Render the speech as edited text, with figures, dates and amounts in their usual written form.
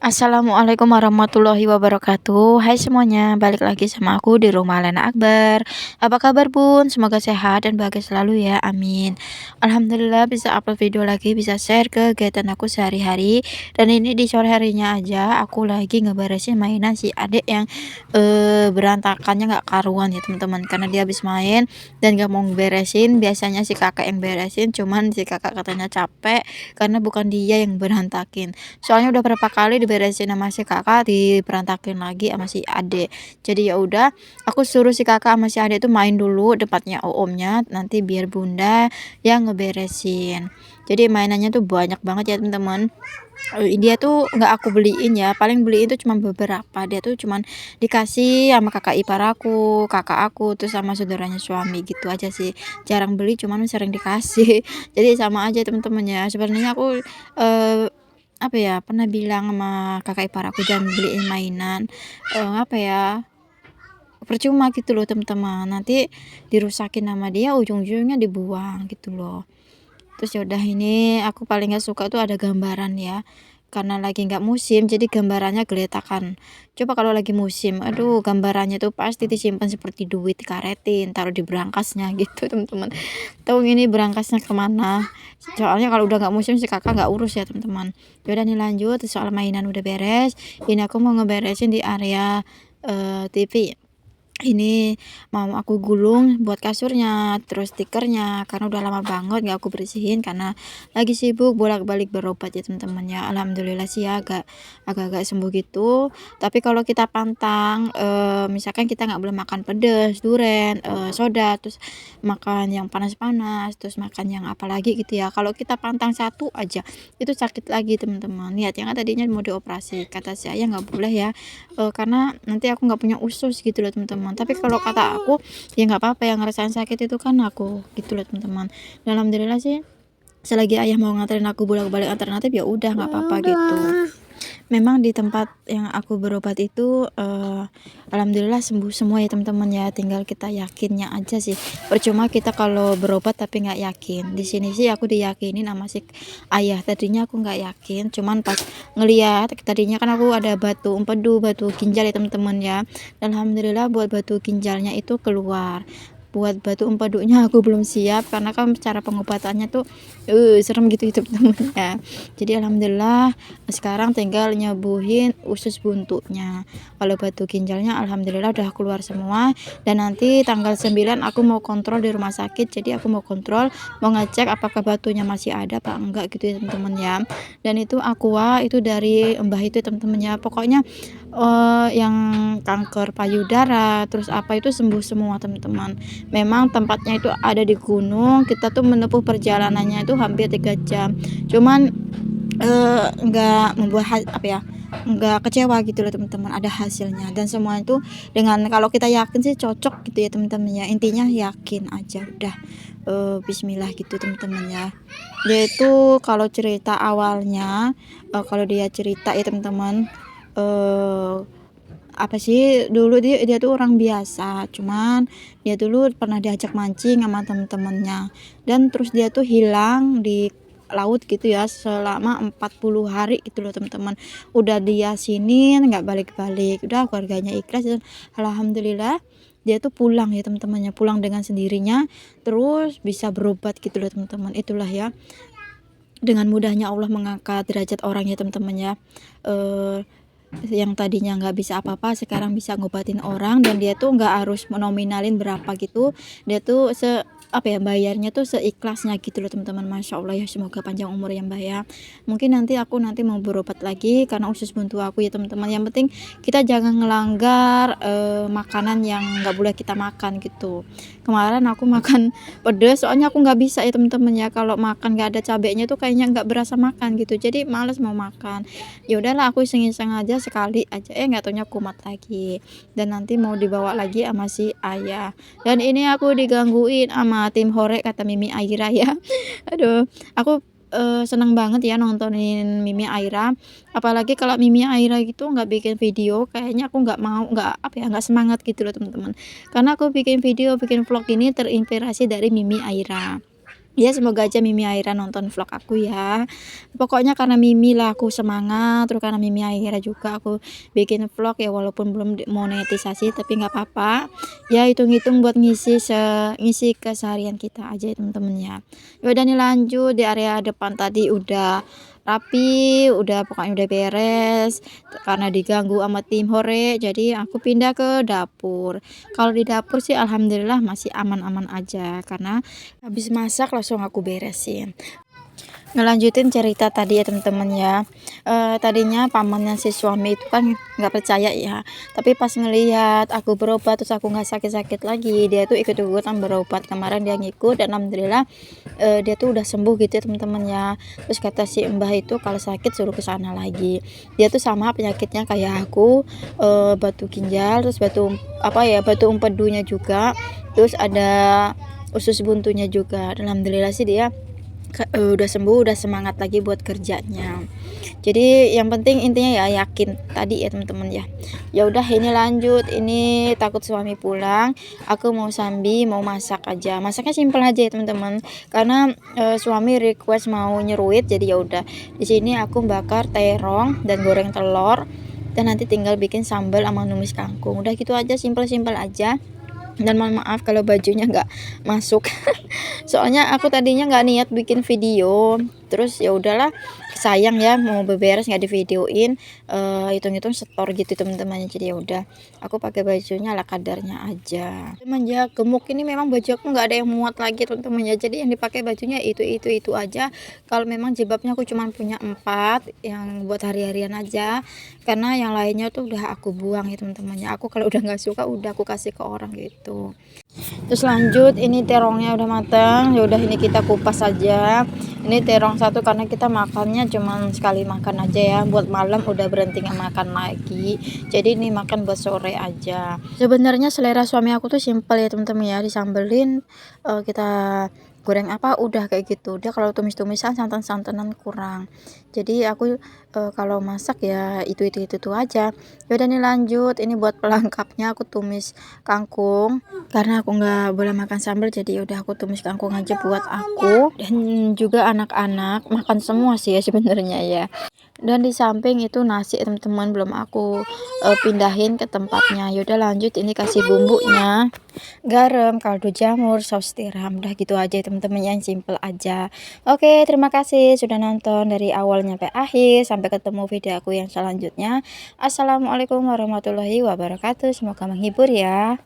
Assalamualaikum warahmatullahi wabarakatuh. Hai semuanya, balik lagi sama aku di rumah Lena Akbar. Apa kabar bun? Semoga sehat dan bahagia selalu ya, amin. Alhamdulillah bisa upload video lagi, bisa share kegiatan aku sehari-hari. Dan ini di sore harinya aja aku lagi ngeberesin mainan si adik yang berantakannya nggak karuan ya teman-teman. Karena dia habis main dan gak mau beresin. Biasanya si kakak yang beresin, cuman si kakak katanya capek karena bukan dia yang berantakin. Soalnya udah berapa kali diberesin sama si kakak, diberantakin lagi sama si adek. Jadi ya udah, aku suruh si kakak sama si adek itu main dulu tempatnya omnya, nanti biar bunda yang ngeberesin. Jadi mainannya tuh banyak banget ya teman-teman. Dia tuh nggak aku beliin ya, paling beliin tuh cuma beberapa. Dia tuh cuman dikasih sama kakak ipar aku, kakak aku, terus sama saudaranya suami gitu aja sih. Jarang beli, cuman sering dikasih. Jadi sama aja teman-teman ya. Sebenarnya aku eh, apa ya, pernah bilang sama kakak ipar aku jangan beliin mainan, apa ya, percuma gitu loh teman-teman, nanti dirusakin sama dia, ujung-ujungnya dibuang gitu loh. Terus ya udah, ini aku paling gak suka tuh ada gambaran ya, karena lagi nggak musim jadi gambarannya geletakan. Coba kalau lagi musim, aduh gambarannya tuh pasti disimpan seperti duit, dikaretin, taruh di berangkasnya gitu teman-teman. Tahu ini berangkasnya kemana? Soalnya kalau udah nggak musim si kakak nggak urus ya teman-teman. Ya udah nih lanjut, soal mainan udah beres. Ini aku mau ngeberesin di area TV. Ini mau aku gulung buat kasurnya, terus stikernya, karena udah lama banget gak aku bersihin karena lagi sibuk bolak-balik berobat ya teman-teman ya. Alhamdulillah sih ya agak-agak sembuh gitu. Tapi kalau kita pantang, misalkan kita nggak boleh makan pedas, duren, soda, terus makan yang panas-panas, terus makan yang apa lagi gitu ya. Kalau kita pantang satu aja, itu sakit lagi teman-teman. Lihat yang tadinya mau dioperasi, kata si ayah nggak boleh ya, karena nanti aku nggak punya usus gitu loh teman-teman. Tapi kalau kata aku ya nggak apa-apa, yang ngerasain sakit itu kan aku gitu loh teman-teman. Dan alhamdulillah sih selagi ayah mau nganterin aku bolak-balik alternatif ya udah nggak apa-apa gitu. Memang di tempat yang aku berobat itu alhamdulillah sembuh semua ya teman-teman ya, tinggal kita yakinnya aja sih. Percuma kita kalau berobat tapi nggak yakin. Di sini sih aku diyakinin sama si ayah, tadinya aku nggak yakin, cuman pas ngeliat tadinya kan aku ada batu empedu, batu ginjal ya teman-teman ya, dan alhamdulillah buat batu ginjalnya itu keluar. Buat batu empedunya aku belum siap karena kan cara pengobatannya tuh serem gitu itu teman-teman ya. Jadi alhamdulillah sekarang tinggal nyebuhin usus buntunya. Kalau batu ginjalnya alhamdulillah udah keluar semua, dan nanti tanggal 9 aku mau kontrol di rumah sakit. Jadi aku mau kontrol, mau ngecek apakah batunya masih ada apa enggak gitu ya teman-teman ya. Dan itu aqua itu dari mbah itu ya teman-teman ya. Pokoknya yang kanker payudara terus apa itu sembuh semua teman-teman. Memang tempatnya itu ada di gunung, kita tuh menempuh perjalanannya itu hampir 3 jam. Cuman nggak membuat apa ya, nggak kecewa gitu loh teman-teman, ada hasilnya. Dan semua itu dengan kalau kita yakin sih cocok gitu ya teman-teman ya, intinya yakin aja udah. Bismillah gitu teman-teman ya. Dia itu kalau cerita awalnya, kalau dia cerita ya teman-teman, eh apa sih, dulu dia dia tuh orang biasa, cuman dia dulu pernah diajak mancing sama temen-temennya, dan terus dia tuh hilang di laut gitu ya selama 40 hari gitu loh teman-teman. Udah dia sini nggak balik-balik, udah keluarganya ikhlas, dan alhamdulillah dia tuh pulang ya teman-temannya, pulang dengan sendirinya, terus bisa berobat gitu loh teman-teman. Itulah ya, dengan mudahnya Allah mengangkat derajat orang ya teman-teman ya. eh yang tadinya nggak bisa apa-apa sekarang bisa ngobatin orang, dan dia tuh nggak harus menominalin berapa gitu. Dia tuh apa ya, bayarnya tuh seikhlasnya gitu loh teman-teman. Masya Allah ya, semoga panjang umur ya mbak ya. Mungkin nanti aku mau berobat lagi karena usus buntu aku ya teman-teman. Yang penting kita jangan ngelanggar makanan yang nggak boleh kita makan gitu. Kemarin aku makan pedes, soalnya aku nggak bisa ya teman-teman ya, kalau makan nggak ada cabenya tuh kayaknya nggak berasa makan gitu, jadi males mau makan. Ya udahlah aku iseng-iseng aja sekali aja, nggak taunya kumat lagi, dan nanti mau dibawa lagi sama si ayah. Dan ini aku digangguin sama tim Hore kata Mimi Aira ya. Aduh, aku seneng banget ya nontonin Mimi Aira, apalagi kalau Mimi Aira gitu nggak bikin video kayaknya aku nggak mau, nggak apa ya, nggak semangat gitu loh teman-teman. Karena aku bikin video, bikin vlog ini terinspirasi dari Mimi Aira. Ya semoga aja Mimi Aira nonton vlog aku ya. Pokoknya karena Mimi lah aku semangat, terus karena Mimi Aira juga aku bikin vlog ya walaupun belum monetisasi tapi nggak apa-apa. Ya hitung-hitung buat ngisi keseharian kita aja ya teman-teman ya. Ya udah nih lanjut di area depan tadi udah rapi, udah pokoknya udah beres karena diganggu sama tim hore jadi aku pindah ke dapur. Kalau di dapur sih alhamdulillah masih aman-aman aja karena habis masak langsung aku beresin. Ngelanjutin cerita tadi ya teman-teman ya. Tadinya pamannya si suami itu kan nggak percaya ya. Tapi pas ngelihat aku berobat terus aku nggak sakit-sakit lagi, dia tuh ikut-ikutan berobat. Kemarin dia ngikut dan alhamdulillah dia tuh udah sembuh gitu ya teman-teman ya. Terus kata si Mbah itu kalau sakit suruh ke sana lagi. Dia tuh sama penyakitnya kayak aku, batu ginjal, terus batu empedunya juga. Terus ada usus buntunya juga. Alhamdulillah sih dia udah sembuh, udah semangat lagi buat kerjanya. Jadi yang penting intinya ya yakin tadi ya teman-teman ya. Ya udah ini lanjut, ini takut suami pulang, aku mau sambil mau masak aja. Masaknya simpel aja ya teman-teman. Karena suami request mau nyeruit jadi ya udah. Di sini aku bakar terong dan goreng telur dan nanti tinggal bikin sambal sama numis kangkung. Udah gitu aja, simpel-simpel aja. Dan mohon maaf kalau bajunya nggak masuk soalnya aku tadinya nggak niat bikin video terus ya udahlah sayang ya mau beberes nggak di videoin, hitung-hitung setor gitu teman-teman. Jadi ya udah aku pakai bajunya ala kadarnya aja. Semenjak gemuk ini memang baju aku nggak ada yang muat lagi teman-teman ya, jadi yang dipakai bajunya itu aja. Kalau memang jilbabnya aku cuma punya 4 yang buat hari-harian aja karena yang lainnya tuh udah aku buang ya teman-teman ya. Aku kalau udah nggak suka udah aku kasih ke orang gitu. Terus lanjut ini terongnya udah matang, ya udah ini kita kupas aja. Ini terong satu karena kita makannya cuman sekali makan aja ya, buat malam udah berhenti nggak makan lagi. Jadi ini makan buat sore aja. Sebenarnya selera suami aku tuh simpel ya teman-teman ya, disambelin kita goreng apa udah kayak gitu. Dia kalau tumis-tumisan santan-santanan kurang. Jadi aku kalau masak ya itu aja. Ya udah nih lanjut, ini buat pelengkapnya aku tumis kangkung karena aku nggak boleh makan sambal jadi udah aku tumis kangkung aja buat aku dan juga anak-anak makan semua sih ya sebenarnya ya. Dan di samping itu nasi teman-teman belum aku pindahin ke tempatnya. Yaudah lanjut ini kasih bumbunya, garam, kaldu jamur, saus tiram, udah gitu aja teman-teman yang simple aja. Oke terima kasih sudah nonton dari awal sampai akhir, sampai ketemu video aku yang selanjutnya. Assalamualaikum warahmatullahi wabarakatuh, semoga menghibur ya.